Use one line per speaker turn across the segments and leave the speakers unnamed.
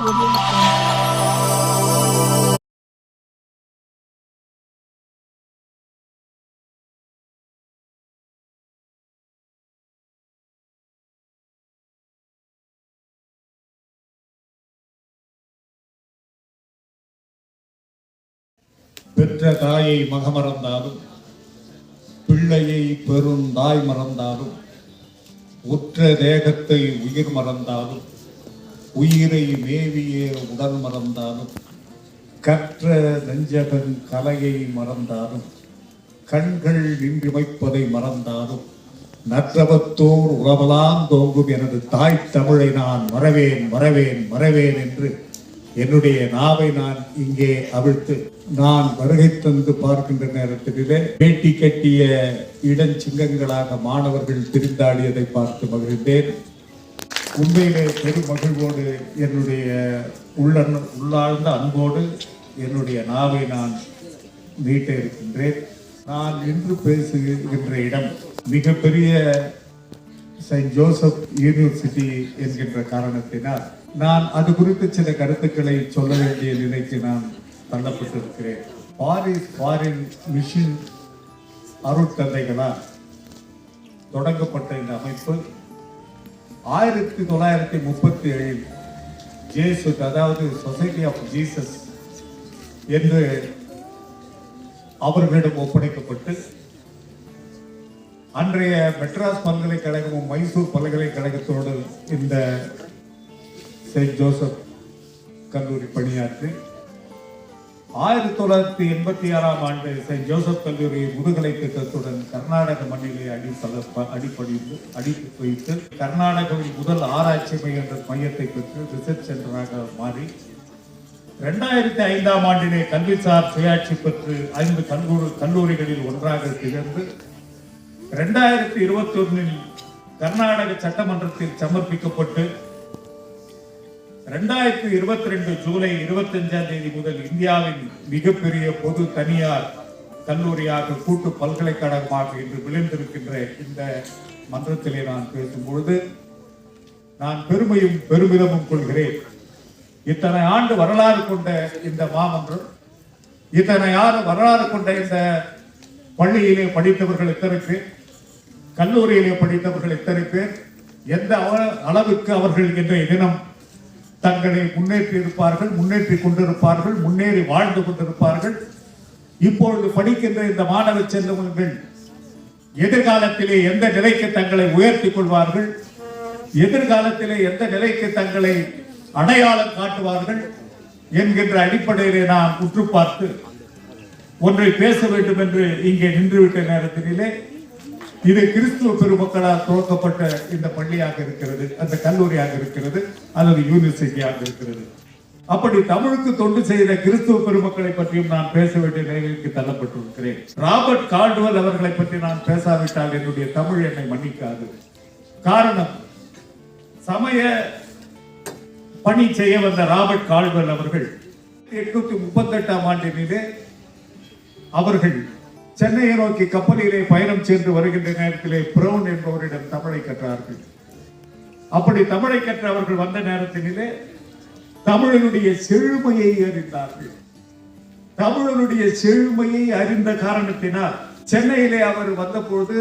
பெற்ற தாயை மகமறந்தாலும் பிள்ளையை பெரும் தாய் மறந்தாலும் உற்ற தேகத்தை உயிர் மறந்தாலும் உயிரை மேவிய உடல் மறந்தாலும் கற்ற நெஞ்சகன் கலையை மறந்தாலும் கண்கள் நின்று வைப்பதை மறந்தாலும் நற்றவத்தோர் உறவலாம் தோங்கும் எனது தாய் தமிழை நான் மறவேன் மறவேன் மறவேன் என்று என்னுடைய நாவை நான் இங்கே அவிழ்த்து நான் வருகை தந்து பார்க்கின்ற நேரத்திலே வேட்டி கட்டிய இடஞ்சிங்கங்களாக மாணவர்கள் திரிந்தாடியதை பார்த்து மகிழ்ந்தேன். உண்மையிலே பெரும் மகிழ்வோடு என்னுடைய உள்ளாழ்ந்த அன்போடு என்னுடைய நாவை நான் நீட்ட இருக்கின்றேன். நான் இன்று பேசுகின்ற இடம் மிகப்பெரிய செயின்ட் ஜோசப் யூனிவர்சிட்டி என்கின்ற காரணத்தினால் நான் அது குறித்து சில கருத்துக்களை சொல்ல வேண்டிய நிலைக்கு நான் தள்ளப்பட்டிருக்கிறேன். பாரிஸ் ஃபாரின் மிஷன் அருட்தந்தைகளால் தொடங்கப்பட்ட இந்த அமைப்பு 1937 ஜேசுட், அதாவது சொசைட்டி ஆஃப் ஜீசஸ் என்று அவர்களிடம் ஒப்படைக்கப்பட்டு அன்றைய மெட்ராஸ் பல்கலைக்கழகமும் மைசூர் பல்கலைக்கழகத்தோடு இந்த செயின்ட் ஜோசப் கல்லூரி பணியாற்றி 1986 ஆண்டு செயின்ட் ஜோசப் கல்லூரி முதுகலை திட்டத்துடன் கர்நாடக மண்ணிலே அடித்து வைத்து கர்நாடகாவில் முதல் ஆராய்ச்சி மையத்தை பெற்று ரிசர்ச் சென்டராக மாறி 2005 ஆண்டிலே கல்விசார் சுயாட்சி பெற்று 5 கல்லூரிகளில் ஒன்றாக திகழ்ந்து 2021 கர்நாடக சட்டமன்றத்தில் சமர்ப்பிக்கப்பட்டு 2022 ஜூலை 25 முதல் இந்தியாவின் மிகப்பெரிய பொது தனியார் கல்லூரியாக கூட்டு பல்கலைக்கழகமாக இன்று விளைந்திருக்கின்ற இந்த மன்றத்திலே நான் பேசும்பொழுது நான் பெருமையும் பெருமிதமும் கொள்கிறேன். இத்தனை ஆண்டு வரலாறு கொண்ட இந்த மாமன்றம், இத்தனை ஆண்டு வரலாறு கொண்ட இந்த பள்ளியிலே படித்தவர்கள் எத்தனை பேர், கல்லூரியிலே படித்தவர்கள் எத்தனை பேர், எந்த அளவுக்கு அவர்கள் இன்றைய தினம் தங்களை முன்னேற்றி இருப்பார்கள், முன்னேற்றி கொண்டிருப்பார்கள், முன்னேறி வாழ்ந்து கொண்டிருப்பார்கள். இப்பொழுது படிக்கின்ற இந்த மாணவ செல்வங்கள் எதிர்காலத்திலே எந்த நிலைக்கு தங்களை உயர்த்திக் கொள்வார்கள், எதிர்காலத்திலே எந்த நிலைக்கு தங்களை அடையாளம் காட்டுவார்கள் என்கின்ற அடிப்படையிலே நான் உற்று பார்த்து ஒன்றை பேச வேண்டும் என்று இங்கே நின்றுவிட்ட நேரத்திலே இது கிறிஸ்துவ பெருமக்களால் துவக்கப்பட்ட இந்த பள்ளியாக இருக்கிறது, அந்த கல்லூரியாக இருக்கிறது, அல்லது யூனிவர்சிட்டியாக இருக்கிறது. அப்படி தமிழுக்கு தொண்டு செய்த கிறிஸ்துவ பெருமக்களை பற்றியும் நான் பேச வேண்டிய நிலைக்கு தள்ளப்பட்டிருக்கிறேன். ராபர்ட் கால்டுவெல் அவர்களை பற்றி நான் பேசாவிட்டால் என்னுடைய தமிழ் என்னை மன்னிக்காது. காரணம், சமய பணி செய்ய வந்த ராபர்ட் கால்டுவெல் அவர்கள் 838 ஆண்டிலே அவர்கள் சென்னையை நோக்கி கப்பலிலே பயணம் சென்று வருகின்ற நேரத்திலே பிரவுன் என்பவரிடம் தமிழை கற்றார்கள். அப்படி தமிழை கற்ற அவர்கள் வந்த நேரத்திலே தமிழனுடைய செழுமையை அறிந்தார்கள். தமிழனுடைய செழுமையை அறிந்த காரணத்தினால் சென்னையிலே அவர் வந்தபோது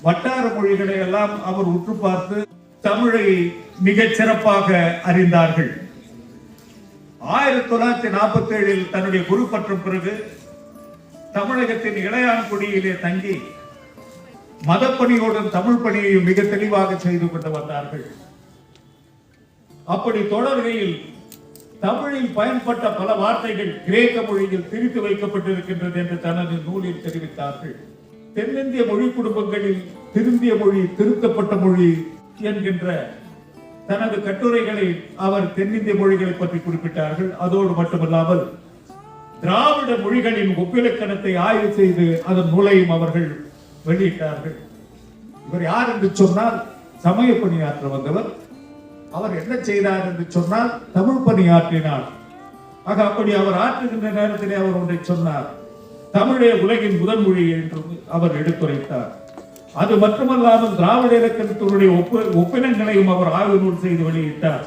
வட்டார மொழிகளை எல்லாம் அவர் உற்று பார்த்து தமிழை மிகச் சிறப்பாக அறிந்தார்கள். 1947 தன்னுடைய குரு பற்றும் பிறகு தமிழகத்தின் இளையான்குடியிலே தங்கி மதப்பணியோடும் தமிழ் பணியையும் மிக தெளிவாக செய்து கொண்டு வந்தார்கள். அப்படி தொடர்கையில் தமிழில் பயன்பட்ட பல வார்த்தைகள் கிரேக்க மொழியில் திரித்து வைக்கப்பட்டிருக்கின்றது என்று தனது நூலில் தெரிவித்தார்கள். தென்னிந்திய மொழி குடும்பங்களில் திருந்திய மொழி திருத்தப்பட்ட மொழி என்கின்ற தனது கட்டுரைகளை அவர் தென்னிந்திய மொழிகளை பற்றி குறிப்பிட்டார்கள். அதோடு மட்டுமல்லாமல் திராவிட மொழிகளின் ஒப்பிலக்கணத்தை ஆய்வு செய்து அதன் நூலையும் அவர்கள் வெளியிட்டார்கள். இவர் யார் என்று சொன்னால் சமய பணியாற்ற வந்தவர். அவர் என்ன செய்தார் என்று சொன்னால் தமிழ் பணியாற்றினார். ஆக அப்படி அவர் ஆற்றுகின்ற நேரத்திலே அவர் ஒன்றை சொன்னார், தமிழே உலகின் முதல் மொழி என்று அவர் எடுத்துரைத்தார். அது மட்டுமல்லாமல் திராவிட இலக்கணத்தினுடைய ஒப்பினங்களையும் அவர் ஆய்வு நூல் செய்து வெளியிட்டார்.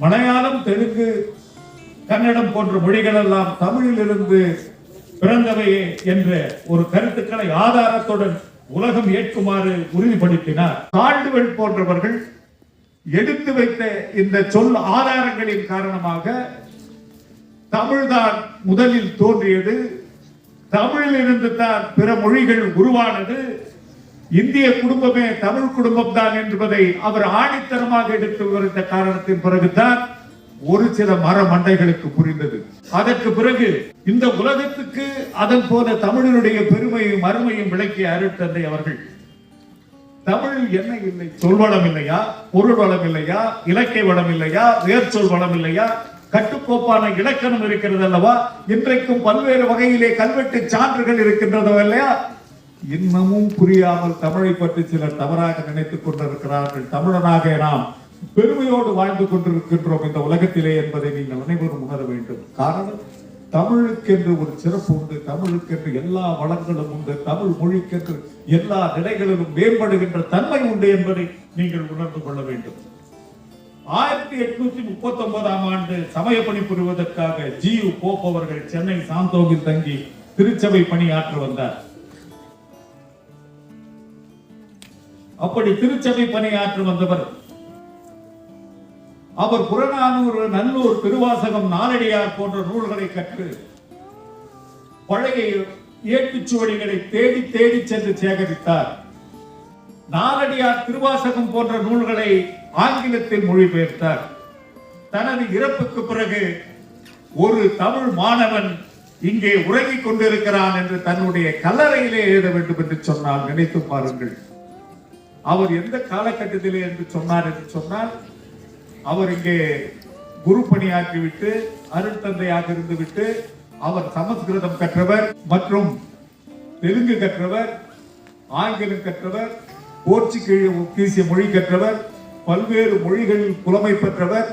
மலையாளம், தெலுங்கு, கன்னடம் போன்ற மொழிகள் எல்லாம் தமிழிலிருந்து பிறந்தவையே என்ற ஒரு கருத்துக்களை ஆதாரத்துடன் உலகம் ஏற்குமாறு உறுதிப்படுத்தினார். கால்டுவெல் போன்றவர்கள் எடுத்து வைத்த இந்த சொல் ஆதாரங்களின் காரணமாக தமிழ்தான் முதலில் தோன்றியது, தமிழிலிருந்து தான் பிற மொழிகள் உருவானது, இந்திய குடும்பமே தமிழ் குடும்பம் தான் என்பதை அவர் ஆணித்தரமாக எடுத்து வருகிற காரணத்தின் பிறகுதான் ஒரு சில மர மண்டைகளுக்கு புரிந்தது. அதற்கு பிறகு இந்த உலகத்துக்கு அதன் போல தமிழினுடைய பெருமையும் அருமையும் விளக்கிய அருட்தந்தை அவர்கள் தமிழில் என்ன இல்லை? சொல்வளம் இல்லையா? பொருள் வளம் இல்லையா? இலக்கிய வளம் இல்லையா? வேர்ச்சொல் வளம் இல்லையா? கட்டுக்கோப்பான இலக்கணம் இருக்கிறது அல்லவா? இன்றைக்கும் பல்வேறு வகையிலே கல்வெட்டு சான்றுகள் இருக்கின்றதோ இல்லையா? இன்னமும் புரியாமல் தமிழை பற்றி சிலர் தவறாக நினைத்துக் கொண்டிருக்கிறார்கள். தமிழனாக நாம் பெருமையோடு வாழ்ந்து கொண்டிருக்கின்றோம் இந்த உலகத்திலே என்பதை நீங்கள் அனைவரும் உணர வேண்டும். காரணம், தமிழுக்கென்று ஒரு சிறப்பு உண்டு, தமிழுக்கென்று எல்லா வளங்களும் உண்டு, தமிழ் மொழிக்கென்று எல்லா நிலைகளிலும் மேம்படுகின்ற தன்மை உண்டு என்பதை நீங்கள் உணர்ந்து கொள்ள வேண்டும். 1839ஆம் ஆண்டு சமய பணி புரிவதற்காக ஜியு போப் அவர்கள் சென்னை சாந்தோமில் தங்கி திருச்சபை பணியாற்ற வந்தார். அப்படி திருச்சபை பணியாற்ற வந்தவர் அவர் புறநானூறு, நல்லூர், திருவாசகம், நாலடியார் போன்ற நூல்களை கற்று பழைய ஏட்டுச்சுவடிகளை தேடி தேடி சென்று சேகரித்தார். நாலடியார், திருவாசகம் போன்ற நூல்களை ஆங்கிலத்தில் மொழிபெயர்த்தார். தனது இறப்புக்கு பிறகு ஒரு தமிழ் மாணவன் இங்கே உறங்கிக் கொண்டிருக்கிறான் என்று தன்னுடைய கல்லறையிலே எழுத வேண்டும் என்று சொன்னால் நினைத்து பாருங்கள். அவர் எந்த காலகட்டத்திலே என்று சொன்னார் என்று சொன்னால், அவர் இங்கே குரு பணியாற்றிவிட்டு அருட்தந்தையாக இருந்துவிட்டு அவர் சமஸ்கிருதம் கற்றவர் மற்றும் தெலுங்கு கற்றவர், ஆங்கிலம் கற்றவர், போர்ச்சுகீசிய மொழி கற்றவர், பல்வேறு மொழிகளில் புலமை பெற்றவர்.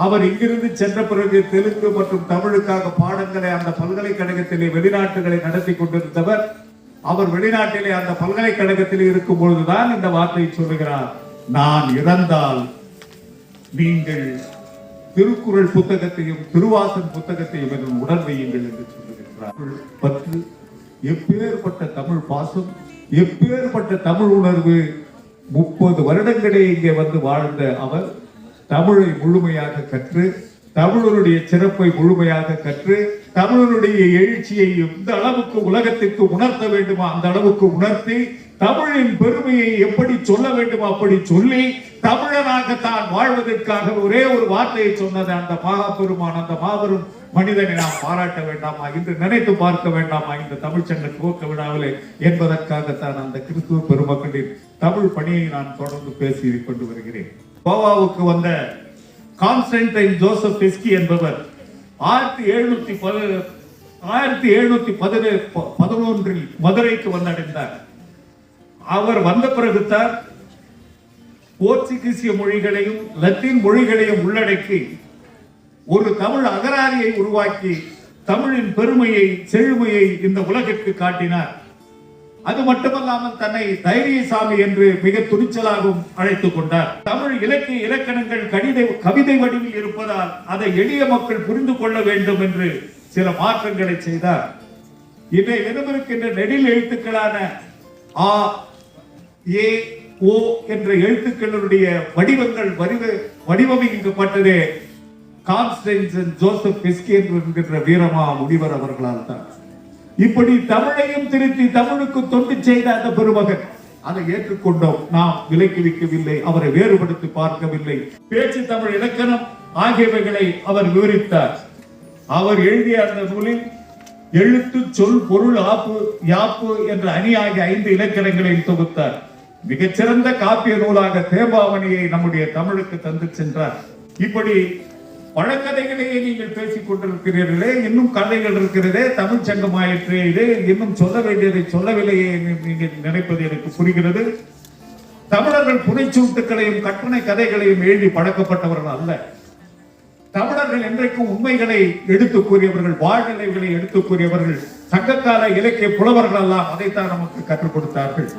அவர் இங்கிருந்து சென்ற பிறகு தெலுங்கு மற்றும் தமிழுக்காக பாடங்களை அந்த பல்கலைக்கழகத்திலே வெளிநாட்டுகளை நடத்தி கொண்டிருந்தவர். அவர் வெளிநாட்டிலே அந்த பல்கலைக்கழகத்தில் இருக்கும் பொழுதுதான் இந்த வார்த்தையை சொல்லுகிறார், நான் இறந்தால் நீங்கள் திருக்குறள் புத்தகத்தையும் திருவாசன் புத்தகத்தையும் என்று உடன் வையுங்கள் என்று சொல்லுகிறார். பற்று, எப்பேற்பட்ட தமிழ் பாசம், எப்பேற்பட்ட தமிழ் உணர்வு. 30 வருடங்களே இங்கே வந்து வாழ்ந்த அவர் தமிழை முழுமையாக கற்று, தமிழருடைய சிறப்பை முழுமையாக கற்று, தமிழருடைய எழுச்சியை எந்த அளவுக்கு உலகத்திற்கு உணர்த்த வேண்டுமோ அந்த அளவுக்கு உணர்த்தி, தமிழின் பெருமையை எப்படி சொல்ல வேண்டுமோ அப்படி சொல்லி, தமிழனாக தான் வாழ்வதற்காக ஒரே ஒரு வார்த்தையை சொன்னது அந்த மகாபெருமான், அந்த மாபெரும் மனிதனை நாம் பாராட்ட வேண்டாமா, இன்று நினைத்து பார்க்க வேண்டாமா இந்த தமிழ் சங்க துவக்க விடாமலே என்பதற்காகத்தான் அந்த கிறிஸ்துவ பெருமக்களின் தமிழ் பணியை நான் தொடர்ந்து பேசி கொண்டு வருகிறேன். கோவாவுக்கு வந்த கான்ஸ்டன்டைன் ஜோசப் பெஸ்கி என்பவர் 1711 மதுரைக்கு வந்தடைந்தார். அவர் வந்த பிறகுதான் போர்ச்சுகீசிய மொழிகளையும் லத்தீன் மொழிகளையும் உள்ளடக்கி ஒரு தமிழ் அகராதியை உருவாக்கி தமிழின் பெருமையை, செழுமையை இந்த உலகிற்கு காட்டினார். அது மட்டுமல்லாமல் தன்னை தைரியசாமி என்று மிக துணிச்சலாகவும் அழைத்துக் கொண்டார். தமிழ் இலக்கிய இலக்கணங்கள் கவிதை வடிவில் இருப்பதால் அதை எளிய மக்கள் புரிந்து கொள்ள வேண்டும் என்று சில மாற்றங்களை செய்தார். இதை விரும்பிருக்கின்ற நெடில் எழுத்துக்களான ஆ, ஏ, ஓ என்ற எழுத்துக்களுடைய வடிவங்கள் வடிவமைக்கப்பட்டதே கான்ஸ்டன்டைன் ஜோசப் பெஸ்கி என்கின்ற வீரமா முனிவர் அவர்களால் தான். இப்படி தமிழையும் திருத்தி தமிழுக்கு தொண்டு செய்த அந்த பெருமகன், அதை ஏற்றுக்கொண்டோம். நாம் விலக்கி வைக்கவில்லை, அவரை வேறுபடுத்தி பார்க்கவில்லை. பேச்சு, தமிழ், இலக்கணம் ஆகியவைகளை அவர் விவரித்தார். அவர் எழுதிய அந்த நூலில் எழுத்து, சொல், பொருள், ஆப்பு, யாப்பு என்ற அணி ஆகிய 5 இலக்கணங்களை தொகுத்தார். மிகச்சிறந்த காப்பிய நூலாக தேம்பாவணியை நம்முடைய தமிழுக்கு தந்து சென்றார். இப்படி பழக்கதைகளையே நீங்கள் பேசிக் கொண்டிருக்கிறீர்களே, இன்னும் கதைகள் இருக்கிறதே, தமிழ் சங்கம் ஆயிற்றே, இது இன்னும் சொல்ல வேண்டியதை சொல்லவில்லையே நீங்கள் நினைப்பது எனக்கு புரிகிறது. தமிழர்கள் புனைச்சூட்டுகளையும் கற்பனை கதைகளையும் எழுதி பழக்கப்பட்டவர்கள் அல்ல. தமிழர்கள் என்றைக்கும் உண்மைகளை எடுத்துக் கூறியவர்கள், வாழ்நிலைகளை எடுத்துக் கூறியவர்கள். சங்ககால இலக்கிய புலவர்கள் எல்லாம் அதைத்தான் நமக்கு கற்றுக் கொடுத்தார்கள்.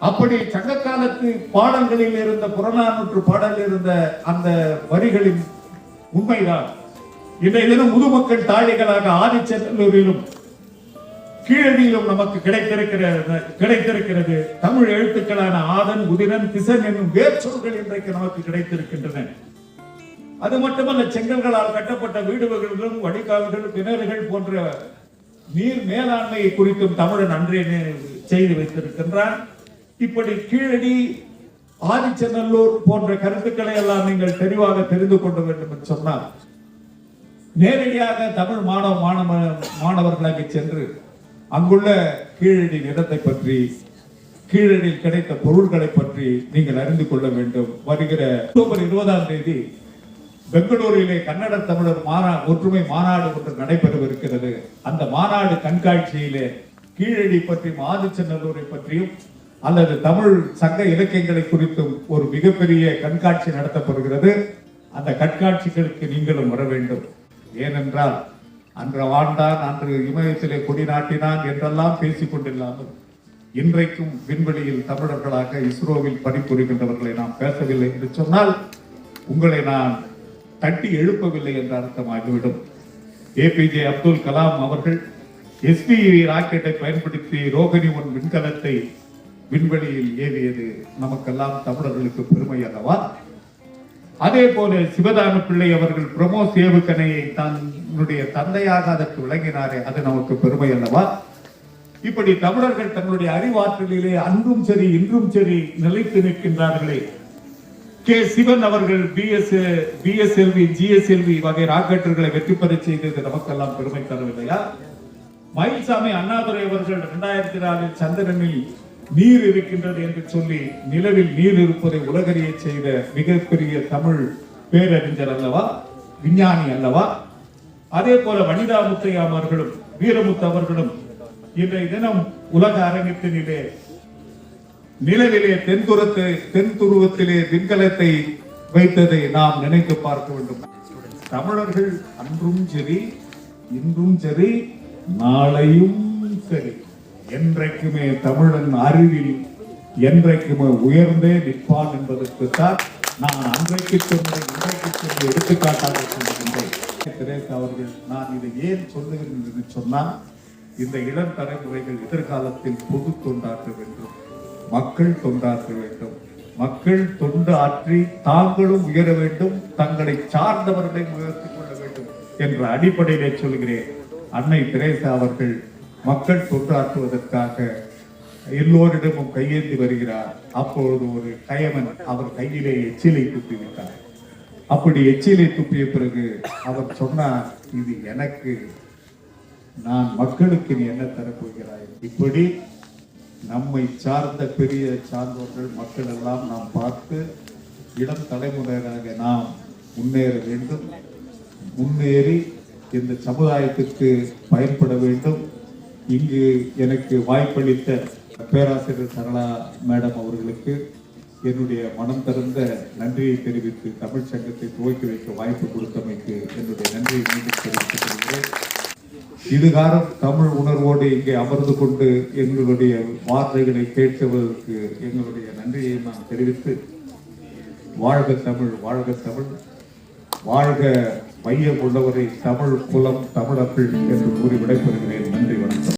அப்படி சங்ககாலத்து பாடல்களில் இருந்த, புறநானூற்று பாடலில் இருந்த அந்த வரிகளின் உண்மைதான் இன்றைய தினம் முதுமக்கள் தாழிகளாக ஆதிச்சநல்லூரிலும் கீழடியிலும் நமக்கு கிடைத்திருக்கிறது தமிழ் எழுத்துக்களான ஆதன், உதிரன், திசன் என்னும் வேர்ச்சொற்கள் இன்றைக்கு நமக்கு கிடைத்திருக்கின்றன. அது மட்டுமல்ல, செங்கல்களால் கட்டப்பட்ட வீடுகளிலும் வடிகால்கள், கிணறுகள் போன்ற நீர் மேலாண்மையை குறித்தும் தமிழன் அன்றே செய்து வைத்திருக்கின்றான். இப்படி கீழடி, ஆதிச்சநல்லூர் போன்ற கருத்துக்களை எல்லாம் நீங்கள் தெளிவாக தெரிந்து கொள்ள வேண்டும் என்று சொன்னால் நேரடியாக தமிழ் மாணவர்களாக சென்று அங்குள்ள கீழடி நிலத்தை பற்றி, கீழடியில் கிடைத்த பொருள்களை பற்றி நீங்கள் அறிந்து கொள்ள வேண்டும். வருகிற அக்டோபர் 20ஆம் தேதி பெங்களூரிலே கன்னட தமிழர் ஒற்றுமை மாநாடு ஒன்று நடைபெறவிருக்கிறது. அந்த மாநாடு கண்காட்சியிலே கீழடி பற்றியும் ஆதிச்சநல்லூரை பற்றியும் அல்லது தமிழ் சங்க இலக்கியங்களை குறித்தும் ஒரு மிகப்பெரிய கண்காட்சி நடத்தப்படுகிறது. அந்த கண்காட்சிகளுக்கு நீங்களும் வர வேண்டும். ஏனென்றால் அன்று வாழ்ந்தான், அன்று இமயத்திலே கொடி நாட்டினான் என்றெல்லாம் பேசிக் கொண்டில்லாமல் இன்றைக்கும் விண்வெளியில் தமிழர்களாக இஸ்ரோவில் பணிபுரிகின்றவர்களை நாம் பேசவில்லை என்று சொன்னால் உங்களை நான் தட்டி எழுப்பவில்லை என்ற அர்த்தமாகிவிடும். ஏபிஜே அப்துல் கலாம் அவர்கள் எஸ்பிவி ராக்கெட்டை பயன்படுத்தி ரோகிணி 1 விண்கலத்தை விண்வெளியில் ஏவியது நமக்கெல்லாம் தமிழர்களுக்கு பெருமை அல்லவா? அதே போல சிவதான பிள்ளை அவர்கள் பிரமோஸ் ஏவுகணையை தன்னுடைய தந்தையாக அதற்கு விளங்கினாரே, அது நமக்கு பெருமை அல்லவா? இப்படி தமிழர்கள் தங்களுடைய அறிவாற்றலிலே அன்றும் சரி இன்றும் சரி நிலைத்து நிற்கின்றார்களே. கே சிவன் அவர்கள் பிஎஸ்எல்வி ஜிஎஸ்எல்வி வகை ராக்கெட்டுகளை வெற்றி பெற செய்தது நமக்கெல்லாம் பெருமை தரவில்லையா? மயில்சாமி அண்ணாதுரை அவர்கள் 2004 சந்திரனில் நீர் இருக்கின்றது என்று சொல்லி நிலவில் நீர் இருப்பதை உலகறிய செய்த மிகப்பெரிய தமிழ் பேரறிஞர் அல்லவா, விஞ்ஞானி அல்லவா? அதே போல வனிதா முத்தையா அவர்களும் வீரமுத்து அவர்களும் இன்றைய தினம் உலக அரங்கத்தினிலே நிலவிலே தென் துருவத்திலே விண்கலத்தை வைத்ததை நாம் நினைத்து பார்க்க வேண்டும். தமிழர்கள் அன்றும் சரி இன்றும் சரி நாளையும் சரி என்றைக்குமே தமிழன் அறிவில் என்றைக்குமே உயர்ந்தே நிற்பான் என்பதற்குத்தான் நான் அன்றைக்கு சொன்ன இன்றைக்கு சொன்ன எடுத்துக்காட்டாக சொல்லுகின்றேன். தெரேசா அவர்கள், நான் இதை ஏன் சொல்லுகிறேன் என்று சொன்னால், இந்த இளம் தலைமுறைகள் எதிர்காலத்தில் பொது தொண்டாற்ற வேண்டும், மக்கள் தொண்டாற்ற வேண்டும், மக்கள் தொண்டு ஆற்றி தாங்களும் உயர வேண்டும், தங்களை சார்ந்தவர்களை உயர்த்திக் கொள்ள வேண்டும் என்ற அடிப்படையிலே சொல்கிறேன். அன்னை தெரேசா அவர்கள் மக்கள் தொண்டாற்றுவதற்காக எல்லோரிடமும் கையேந்தி வருகிறார். அப்பொழுது ஒரு கயவன் அவர் கையிலே எச்சிலை துப்பிவிட்டார். அப்படி எச்சிலை துப்பிய பிறகு அவர் சொன்னார், இது எனக்கு, நான் மக்களுக்கு நீ என்ன தரப்போகிறாய்? இப்படி நம்மை சார்ந்த பெரிய சார்ந்தவர்கள் மக்கள் எல்லாம் நாம் பார்த்து இளம் தலைமுறையாக நாம் முன்னேற வேண்டும். முன்னேறி இந்த சமுதாயத்திற்கு பயன்பட வேண்டும். இங்கு எனக்கு வாய்ப்பளித்த பேராசிரியர் சரளா மேடம் அவர்களுக்கு என்னுடைய மனம் திறந்த நன்றியை தெரிவித்து தமிழ் சங்கத்தை துவக்கி வைக்க வாய்ப்பு கொடுத்தமைக்கு என்னுடைய நன்றியை மீண்டும் தெரிவித்துக் கொள்கிறேன். இதுகாரம் தமிழ் உணர்வோடு இங்கே அமர்ந்து கொண்டு எங்களுடைய வார்த்தைகளை கேட்பதற்கு எங்களுடைய நன்றியை நான் தெரிவித்து, வாழ்க தமிழ், வாழ்க தமிழ், வாழ்க மையம் உள்ளவரை தமிழ் குலம் தமிழர்கள் என்று கூறி விடைபெறுகிறேன். நன்றி, வணக்கம்.